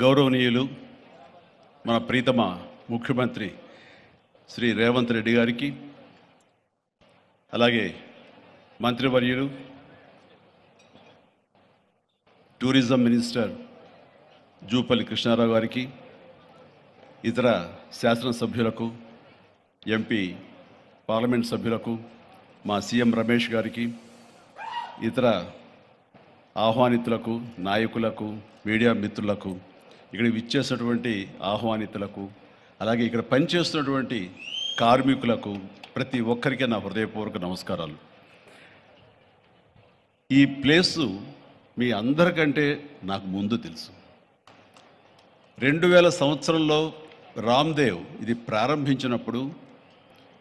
గౌరవనీయులు మన ప్రీతమ ముఖ్యమంత్రి శ్రీ రేవంత్ రెడ్డి గారికి, అలాగే మంత్రివర్యులు టూరిజం మినిస్టర్ జూపల్లి కృష్ణారావు గారికి, ఇతర శాసనసభ్యులకు, ఎంపీ పార్లమెంట్ సభ్యులకు, మా సీఎం రమేష్ గారికి, ఇతర ఆహ్వానితులకు, నాయకులకు, మీడియా మిత్రులకు, ఇక్కడ విచ్చేసినటువంటి ఆహ్వానితులకు, అలాగే ఇక్కడ పనిచేస్తున్నటువంటి కార్మికులకు, ప్రతి ఒక్కరికి నా హృదయపూర్వక నమస్కారాలు. ఈ ప్లేసు మీ అందరికంటే నాకు ముందు తెలుసు. 2000 సంవత్సరంలో రామ్దేవ్ ఇది ప్రారంభించినప్పుడు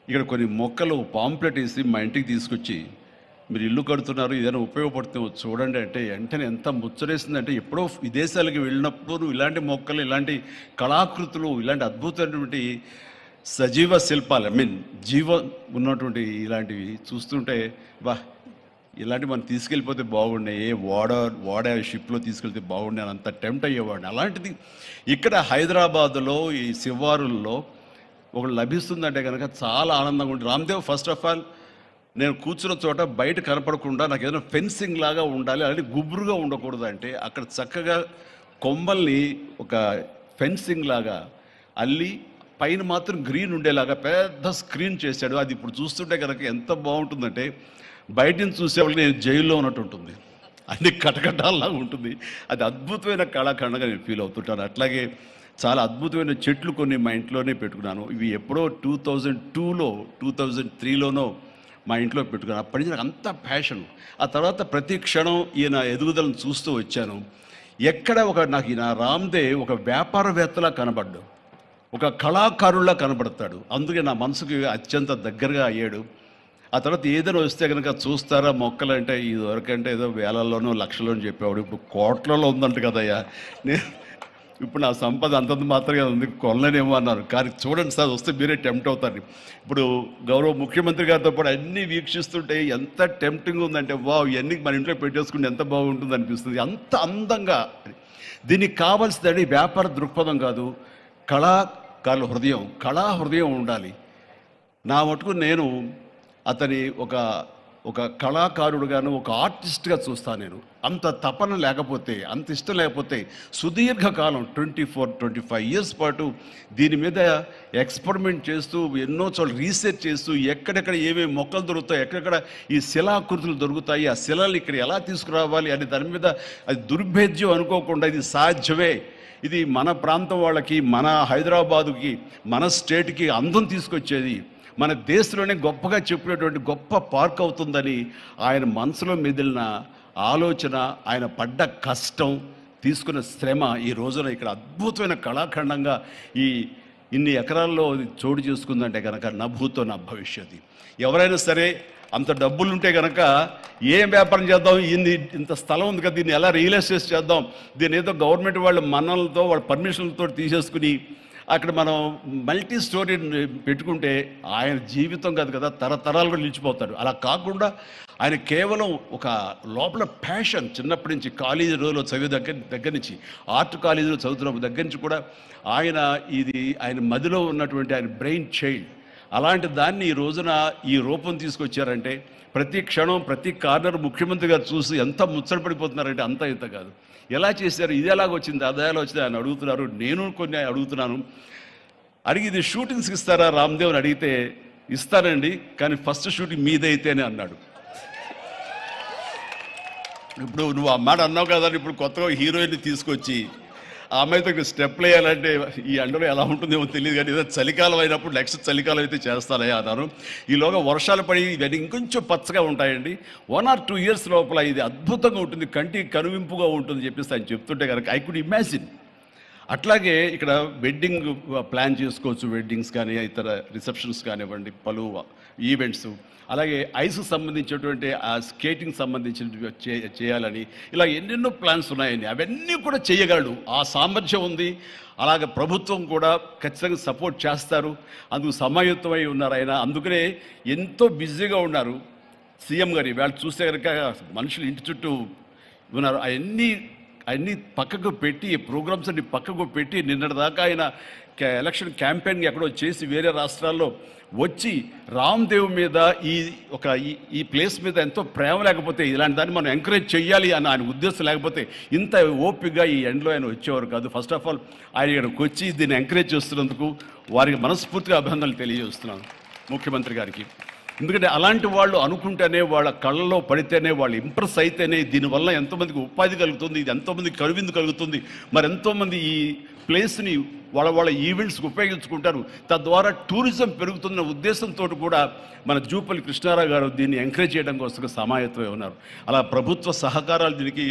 ఇక్కడ కొన్ని మొక్కలు పాంప్లెట్ వేసి మా ఇంటికి తీసుకొచ్చి, మీరు ఇల్లు కడుతున్నారు, ఏదైనా ఉపయోగపడుతుంది చూడండి అంటే వెంటనే ఎంత ముచ్చరేసిందంటే, ఎప్పుడో విదేశాలకు వెళ్ళినప్పుడు ఇలాంటి మొక్కలు, ఇలాంటి కళాకృతులు, ఇలాంటి అద్భుతమైనటువంటి సజీవ శిల్పాలు, జీవం ఉన్నటువంటి ఇలాంటివి చూస్తుంటే ఇలాంటివి మనం తీసుకెళ్ళిపోతే బాగుండే, వాడ షిప్లో తీసుకెళ్తే బాగుండే అని అంత టెంప్ట్ అయ్యేవాడిని. అలాంటిది ఇక్కడ హైదరాబాదులో ఈ శివారుల్లో ఒకటి లభిస్తుందంటే కనుక చాలా ఆనందంగా ఉంటుంది. రామ్దేవ్ ఫస్ట్ ఆఫ్ ఆల్ నేను కూర్చున్న చోట బయట కనపడకుండా నాకు ఏదైనా ఫెన్సింగ్ లాగా ఉండాలి, అలాంటి గుబురుగా ఉండకూడదు అంటే అక్కడ చక్కగా కొమ్మల్ని ఒక ఫెన్సింగ్ లాగా అల్లి పైన మాత్రం గ్రీన్ ఉండేలాగా పెద్ద స్క్రీన్ చేశాడు. అది ఇప్పుడు చూస్తుంటే కనుక ఎంత బాగుంటుందంటే బయట నుంచి చూసేవాళ్ళకి నేను జైల్లో ఉన్నట్టు ఉంటుంది, అన్ని కటకటాల్లాగా ఉంటుంది. అది అద్భుతమైన కళాఖండంగా నేను ఫీల్ అవుతుంటాను. అట్లాగే చాలా అద్భుతమైన చెట్లు కొన్ని మా ఇంట్లోనే పెట్టుకున్నాను. ఇవి ఎప్పుడో 2002లో 2003లోనో మా ఇంట్లో పెట్టుకున్నాను. అప్పటి నుంచి నాకు అంత ప్యాషన్. ఆ తర్వాత ప్రతి క్షణం ఈయన ఎదుగుదలను చూస్తూ వచ్చాను. ఎక్కడ నాకు ఈయన రామ్దేవ్ ఒక వ్యాపారవేత్తలా కనబడ్డాడు, ఒక కళాకారుల్లా కనబడతాడు. అందుకే నా మనసుకి అత్యంత దగ్గరగా అయ్యాడు. ఆ తర్వాత ఏదైనా వస్తే కనుక చూస్తారా మొక్కలు అంటే, ఇదివరకంటే ఏదో వేలల్లోనో లక్షల్లోనూ చెప్పేవాడు, ఇప్పుడు కోట్లలో ఉందంట కదయ్యా. ఇప్పుడు నా సంపద అంతంత మాత్రమే ఉంది, కొనలేనేమో అన్నారు. కానీ చూడండి సార్, వస్తే మీరే టెంప్ట్ అవుతారు. ఇప్పుడు గౌరవ ముఖ్యమంత్రి గారితో పాటు అన్నీ వీక్షిస్తుంటే ఎంత టెంప్టింగ్ ఉందంటే, ఇవన్నీ మన ఇంట్లో పెట్టేసుకుంటే ఎంత బాగుంటుంది అనిపిస్తుంది. అంత అందంగా దీనికి కావాల్సిందని వ్యాపార దృక్పథం కాదు, కళాకారుల హృదయం, కళా హృదయం ఉండాలి. నా మటుకు నేను అతని ఒక కళాకారుడుగాను, ఒక ఆర్టిస్ట్గా చూస్తాను. నేను అంత తపన లేకపోతే, అంత ఇష్టం లేకపోతే సుదీర్ఘకాలం 24-25 ఇయర్స్ పాటు దీని మీద ఎక్స్పెరిమెంట్ చేస్తూ, ఎన్నో చోట్ల రీసెర్చ్ చేస్తూ, ఎక్కడెక్కడ ఏమేమి మొక్కలు దొరుకుతాయి, ఎక్కడెక్కడ ఈ శిలాకృతులు దొరుకుతాయి, ఆ శిలలు ఇక్కడ ఎలా తీసుకురావాలి అని దాని మీద అది దుర్భేద్యం అనుకోకుండా ఇది సాధ్యమే, ఇది మన ప్రాంతం వాళ్ళకి, మన హైదరాబాదుకి, మన స్టేట్కి అందం తీసుకొచ్చేది, మన దేశంలోనే గొప్పగా చెప్పినటువంటి గొప్ప పార్క్ అవుతుందని ఆయన మనసులో మెదిలిన ఆలోచన, ఆయన పడ్డ కష్టం, తీసుకున్న శ్రమ ఈ రోజున ఇక్కడ అద్భుతమైన కళాఖండంగా ఇన్ని ఎకరాల్లో చోటు చేసుకుందంటే కనుక నా భూతో నా భవిష్యత్తు. ఎవరైనా సరే అంత డబ్బులుంటే కనుక ఏం వ్యాపారం చేద్దాం, ఇంత స్థలం ఉంది కదా, దీన్ని ఎలా రియల్ ఎస్టేట్ చేద్దాం, దీన్ని ఏదో గవర్నమెంట్ వాళ్ళ మన్నలతో వాళ్ళ పర్మిషన్లతో తీసేసుకుని అక్కడ మనం మల్టీ స్టోరీ పెట్టుకుంటే ఆయన జీవితం కాదు కదా, తరతరాలుగా నిలిచిపోతాడు. అలా కాకుండా ఆయన కేవలం ఒక లోపల ప్యాషన్, చిన్నప్పటి నుంచి కాలేజీ రోజులో చదివే దగ్గర నుంచి, ఆర్ట్ కాలేజీలో చదువుతున్న దగ్గర నుంచి కూడా ఆయన మదిలో ఉన్నటువంటి ఆయన బ్రెయిన్ చైల్డ్, అలాంటి దాన్ని ఈ రోజున ఈ రూపం తీసుకొచ్చారంటే ప్రతి క్షణం ప్రతి కార్నర్ ముఖ్యమంత్రి గారు చూసి ఎంత ముచ్చటపడిపోతున్నారంటే అంత ఇంత కాదు. ఎలా చేశారు, ఇది ఎలాగొచ్చింది, అది ఎలా వచ్చింది అని అడుగుతున్నారు. నేను కొన్ని అడుగుతున్నాను. అడిగి ఇది షూటింగ్స్కి ఇస్తారా రామ్దేవ్ అని అడిగితే, ఇస్తానండి కానీ ఫస్ట్ షూటింగ్ మీదైతేనే అన్నాడు. ఇప్పుడు నువ్వు ఆ మాట అన్నావు కదా, ఇప్పుడు కొత్తగా హీరోయిన్ని తీసుకొచ్చి ఆ అమ్మాయితో స్టెప్లు వేయాలంటే ఈ ఎండలో ఎలా ఉంటుందేమో తెలియదు, కానీ ఏదో చలికాలం అయినప్పుడు నెక్స్ట్ చలికాలం అయితే చేస్తానే అన్నాను. ఈలోగా వర్షాలు పడి ఇవన్నీ ఇంకొంచెం పచ్చగా ఉంటాయండి, 1 or 2 ఇయర్స్ లోపల ఇది అద్భుతంగా ఉంటుంది, కంటికి కనువింపుగా ఉంటుంది చెప్పేసి ఆయన చెప్తుంటే కనుక ఐ కుడ్ ఇమాజిన్. అట్లాగే ఇక్కడ వెడ్డింగ్ ప్లాన్ చేసుకోవచ్చు, వెడ్డింగ్స్ కానీ ఇతర రిసెప్షన్స్ కానివ్వండి, పలు ఈవెంట్స్, అలాగే ఐస్కి సంబంధించినటువంటి ఆ స్కేటింగ్ సంబంధించిన చేయాలని ఇలా ఎన్నెన్నో ప్లాన్స్ ఉన్నాయని అవన్నీ కూడా చేయగలడు, ఆ సామర్థ్యం ఉంది. అలాగే ప్రభుత్వం కూడా ఖచ్చితంగా సపోర్ట్ చేస్తారు, అందుకు సమాయుత్తమై ఉన్నారు ఆయన. అందుకనే ఎంతో బిజీగా ఉన్నారు సీఎం గారు. వాళ్ళు చూస్తే కనుక మనుషులు ఇంటి చుట్టూ ఉన్నారు. అవన్నీ అన్నీ పక్కకు పెట్టి, ఈ ప్రోగ్రామ్స్ అన్ని పక్కకు పెట్టి, నిన్నటిదాకా ఆయన ఎలక్షన్ క్యాంపెయిన్ ఎక్కడో చేసి వేరే రాష్ట్రాల్లో వచ్చి రామ్దేవ్ మీద ఈ ప్లేస్ మీద ఎంతో ప్రేమ లేకపోతే, ఇలాంటి దాన్ని మనం ఎంకరేజ్ చేయాలి అని ఆయన ఉద్దేశం లేకపోతే ఇంత ఓపికగా ఈ ఎండ్లో ఆయన వచ్చేవారు కాదు. ఫస్ట్ ఆఫ్ ఆల్ ఆయన ఇక్కడికి వచ్చి దీన్ని ఎంకరేజ్ చేస్తున్నందుకు వారికి మనస్ఫూర్తిగా అభినందనలు తెలియజేస్తున్నాను ముఖ్యమంత్రి గారికి. ఎందుకంటే అలాంటి వాళ్ళు అనుకుంటేనే, వాళ్ళ కళ్ళలో పడితేనే, వాళ్ళు ఇంప్రెస్ అయితేనే దీనివల్ల ఎంతోమందికి ఉపాధి కలుగుతుంది, ఇది ఎంతోమందికి కనువిందు కలుగుతుంది. మరి ఎంతోమంది ఈ ప్లేస్ని వాళ్ళ ఈవెంట్స్కి ఉపయోగించుకుంటారు. తద్వారా టూరిజం పెరుగుతున్న ఉద్దేశంతో కూడా మన జూపల్లి కృష్ణారావు గారు దీన్ని ఎంకరేజ్ చేయడం కోసం సమాయత్తమై ఉన్నారు. అలా ప్రభుత్వ సహకారాలు దీనికి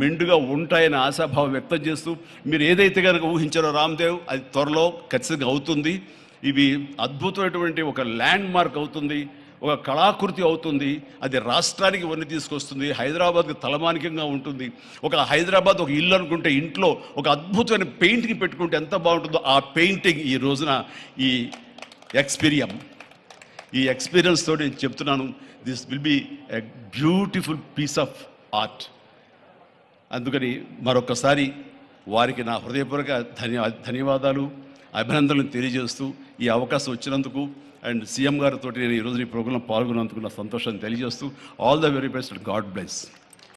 మెండుగా ఉంటాయని ఆశాభావం వ్యక్తం చేస్తూ, మీరు ఏదైతే కనుక ఊహించారో రామ్దేవ్, అది త్వరలో ఖచ్చితంగా అవుతుంది. ఇవి అద్భుతమైనటువంటి ఒక ల్యాండ్ మార్క్ అవుతుంది, ఒక కళాకృతి అవుతుంది. అది రాష్ట్రానికి వన్నీ తీసుకొస్తుంది, హైదరాబాద్కి తలమానికంగా ఉంటుంది. ఒక హైదరాబాద్ ఒక ఇల్లు అనుకుంటే ఇంట్లో ఒక అద్భుతమైన పెయింటింగ్ పెట్టుకుంటే ఎంత బాగుంటుందో, ఆ పెయింటింగ్ ఈ రోజున ఈ ఎక్స్పీరియన్స్ తోటి నేను చెప్తున్నాను, this will be a beautiful piece of art. అందుకని మరొకసారి వారికి నా హృదయపూర్వక ధన్యవాదాలు, అభినందనలు తెలియజేస్తూ ఈ అవకాశం వచ్చినందుకు అండ్ సీఎం గారితో నేను ఈరోజు ఈ ప్రోగ్రాంలో పాల్గొన్నందుకు నా సంతోషాన్ని తెలియజేస్తూ, all the very best, God bless.